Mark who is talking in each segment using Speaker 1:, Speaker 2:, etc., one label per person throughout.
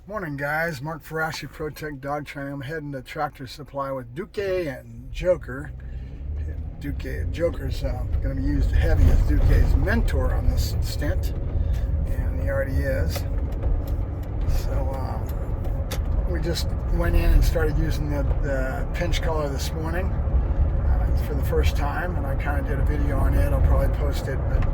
Speaker 1: Morning, guys. Mark Ferrasci, ProTech Dog Training. I'm heading to Tractor Supply with Duk-ie and Joker. Joker's going to be used heavy as Duk-ie's mentor on this stint, and he already is. So we just went in and started using the pinch collar this morning for the first time, and I kind of did a video on it. I'll probably post it, but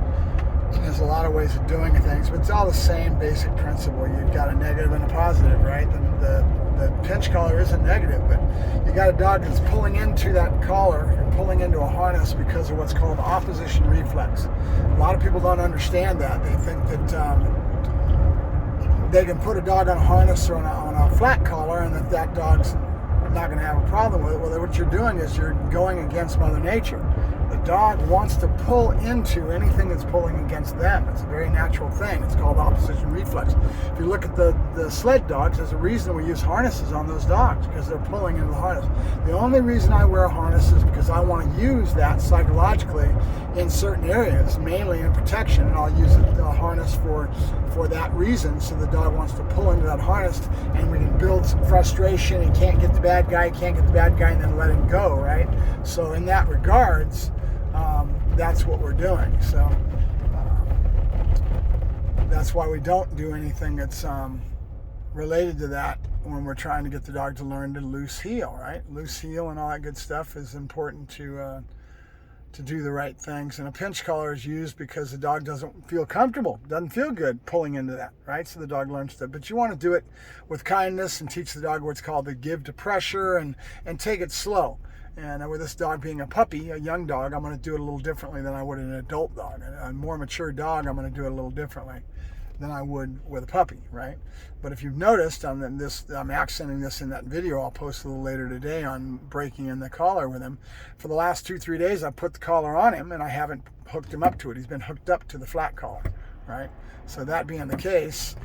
Speaker 1: there's a lot of ways of doing things, but it's all the same basic principle. You've got a negative and a positive, right? The pinch collar isn't negative, but you got a dog that's pulling into that collar and pulling into a harness because of what's called opposition reflex. A lot of people don't understand that. They think that they can put a dog on a harness or on a flat collar and that dog's not going to have a problem with it. Well, what you're doing is you're going against Mother Nature. The dog wants to pull into anything that's pulling against them. It's a very natural thing. It's called opposition reflex. If you look at the sled dogs, there's a reason we use harnesses on those dogs, because they're pulling into the harness. The only reason I wear a harness is because I want to use that psychologically in certain areas, mainly in protection, and I'll use a harness for that reason. So the dog wants to pull into that harness, and we can build some frustration. He can't get the bad guy, and then let him go, right? So in that regards, that's what we're doing. So that's why we don't do anything that's related to that when we're trying to get the dog to learn to loose heel, right? Loose heel and all that good stuff is important to do the right things. And a pinch collar is used because the dog doesn't feel comfortable, doesn't feel good pulling into that, right? So the dog learns to, but you want to do it with kindness and teach the dog what's called the give to pressure, and take it slow. And with this dog being a puppy, a young dog, I'm going to do it a little differently than I would an adult dog. A more mature dog, I'm going to do it a little differently than I would with a puppy, right? But if you've noticed, I'm accenting this in that video I'll post a little later today on breaking in the collar with him. For the last 2-3 days, I've put the collar on him, and I haven't hooked him up to it. He's been hooked up to the flat collar, right? So that being the case,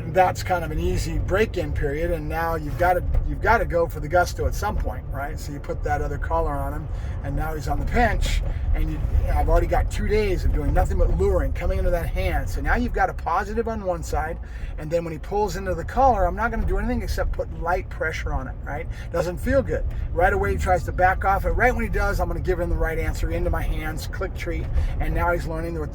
Speaker 1: that's kind of an easy break-in period, and now you've got to go for the gusto at some point, right? So you put that other collar on him, and now he's on the pinch, and I've already got 2 days of doing nothing but luring, coming into that hand. So now you've got a positive on one side, and then when he pulls into the collar, I'm not going to do anything except put light pressure on it, right? Doesn't feel good. Right away he tries to back off, and right when he does, I'm going to give him the right answer into my hands, click treat, and now he's learning what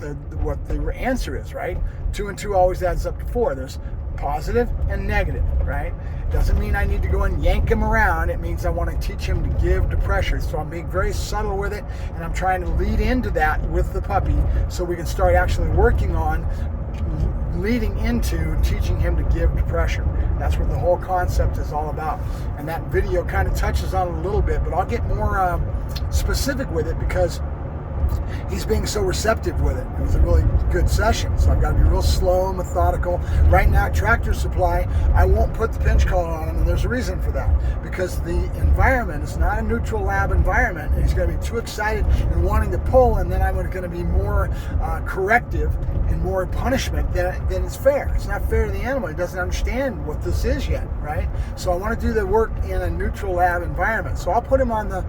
Speaker 1: the answer is, right? 2 and 2 always adds up to 4. There's positive and negative, right? Doesn't mean I need to go and yank him around. It means I want to teach him to give to pressure. So I'm being very subtle with it, and I'm trying to lead into that with the puppy so we can start actually working on leading into teaching him to give to pressure. That's what the whole concept is all about. And that video kind of touches on it a little bit, but I'll get more specific with it because he's being so receptive with it. It was a really good session, so I've got to be real slow and methodical. Right now at Tractor Supply, I won't put the pinch collar on him, and there's a reason for that. Because the environment is not a neutral lab environment, and he's going to be too excited and wanting to pull, and then I'm going to be more corrective and more punishment than is fair. It's not fair to the animal. He doesn't understand what this is yet, right? So I want to do the work in a neutral lab environment. So I'll put him on the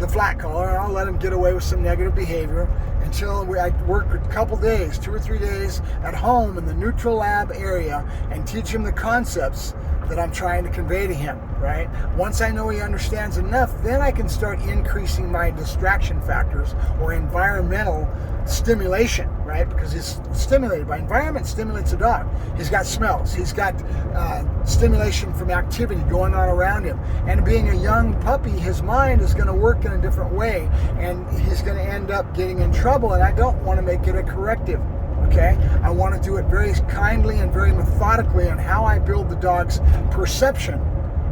Speaker 1: flat collar, and I'll let him get away with some negative behavior until I work a couple days, 2 or 3 days at home in the neutral lab area, and teach him the concepts that I'm trying to convey to him, right? Once I know he understands enough, then I can start increasing my distraction factors or environmental stimulation, right? Because he's stimulated by environment, stimulates a dog. He's got smells. He's got stimulation from activity going on around him. And being a young puppy, his mind is going to work in a different way, and he's going to end up getting in trouble, and I don't want to make it a corrective. Okay, I want to do it very kindly and very methodically on how I build the dog's perception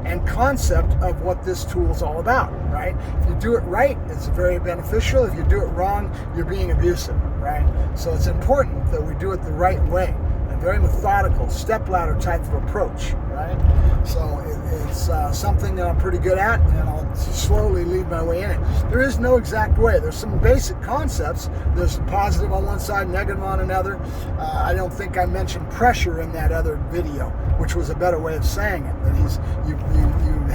Speaker 1: and concept of what this tool is all about, right? If you do it right, it's very beneficial. If you do it wrong, you're being abusive, right? So it's important that we do it the right way, a very methodical, stepladder type of approach, right? So it's something that I'm pretty good at, and I'll slowly lead my way in it. There is no exact way. There's some basic concepts. There's positive on one side, negative on another. I don't think I mentioned pressure in that other video, which was a better way of saying it. That you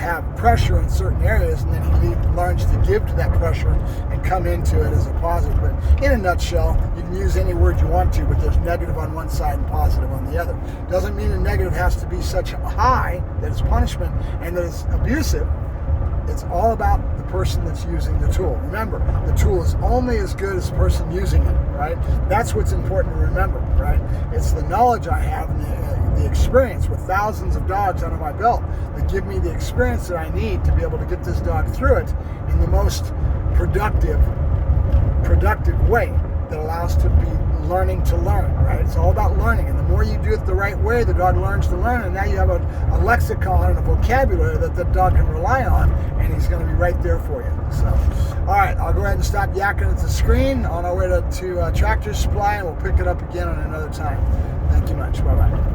Speaker 1: have pressure in certain areas, and then he learns to give to that pressure and come into it as a positive. But in a nutshell, you can use any word you want to, but there's negative on one side and positive on the other. Doesn't mean a negative has to be such high that it's punishment and that it's abusive. It's all about the person that's using the tool. Remember, the tool is only as good as the person using it, right? That's what's important to remember, right? It's the knowledge I have and the experience with thousands of dogs under my belt that give me the experience that I need to be able to get this dog through it in the most productive way that allows to be learning to learn, right? It's all about learning, and the more you do it the right way, the dog learns to learn, and now you have a lexicon and a vocabulary that the dog can rely on, and he's going to be right there for you. So, all right, I'll go ahead and stop yakking at the screen on our way to Tractor Supply, and we'll pick it up again on another time. Thank you much. Bye-bye.